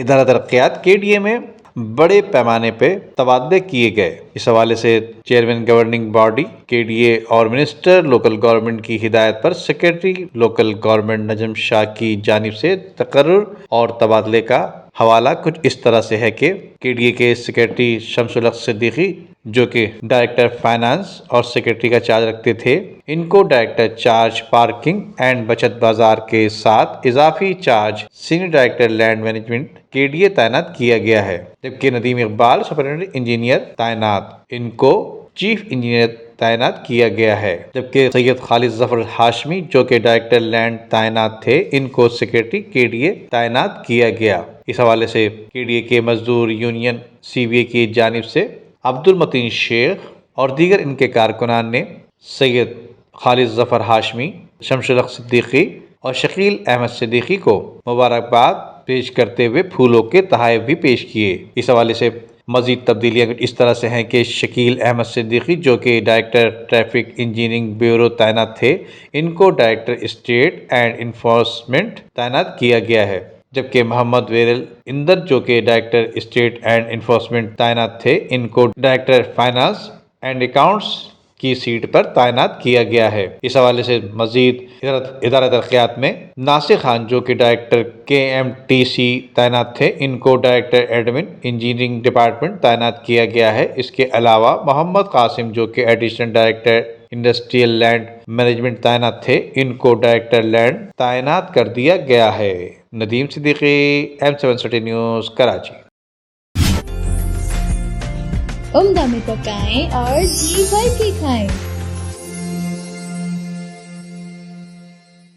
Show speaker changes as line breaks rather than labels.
ادارہ ترقیات KDA میں بڑے پیمانے پہ تبادلے کیے گئے۔ اس حوالے سے چیئرمین گورننگ باڈی KDA اور منسٹر لوکل گورنمنٹ کی ہدایت پر سیکرٹری لوکل گورنمنٹ نجم شاہ کی جانب سے تقرر اور تبادلے کا حوالہ کچھ اس طرح سے ہے کہ KDA کے سیکرٹری شمس الحق صدیقی جو کہ ڈائریکٹر فائنانس اور سیکرٹری کا چارج رکھتے تھے، ان کو ڈائریکٹر چارج پارکنگ اینڈ بچت بازار کے ساتھ اضافی charge senior director land management KDA تعینات کیا گیا ہے، جبکہ ندیم اقبال سپرنٹینڈنٹ انجینئر تعینات، ان کو چیف انجینئر تعینات کیا گیا ہے، جبکہ سید خالد ظفر ہاشمی جو کہ ڈائریکٹر لینڈ تعینات تھے، ان کو سیکرٹری KDA تعینات کیا گیا۔ اس حوالے سے KDA کے مزدور یونین CBA کی جانب سے عبد المتین شیخ اور دیگر ان کے کارکنان نے سید خالد ظفر ہاشمی، شمس الحق صدیقی اور شکیل احمد صدیقی کو مبارکباد پیش کرتے ہوئے پھولوں کے تحائف بھی پیش کیے۔ اس حوالے سے مزید تبدیلیاں اس طرح سے ہیں کہ شکیل احمد صدیقی جو کہ ڈائریکٹر ٹریفک انجینئرنگ بیورو تعینات تھے، ان کو ڈائریکٹر اسٹیٹ اینڈ انفورسمنٹ تعینات کیا گیا ہے، جبکہ محمد ویرل اندر جو کہ ڈائریکٹر اسٹیٹ اینڈ انفورسمنٹ تعینات تھے، ان کو ڈائریکٹر فائنانس اینڈ اکاؤنٹس کی سیٹ پر تعینات کیا گیا ہے۔ اس حوالے سے مزید ادارہ ترقیات میں ناصر خان جو کہ ڈائریکٹر KMTC تعینات تھے، ان کو ڈائریکٹر ایڈمن انجینئرنگ ڈپارٹمنٹ تعینات کیا گیا ہے۔ اس کے علاوہ محمد قاسم جو کہ additional director industrial land management تعینات تھے، ان کو ڈائریکٹر لینڈ تعینات کر دیا گیا ہے۔ Nadeem Siddiqui, M7 city news, Karachi.
عمدہ میں پکائیں اور جی بھر کے کھائیں۔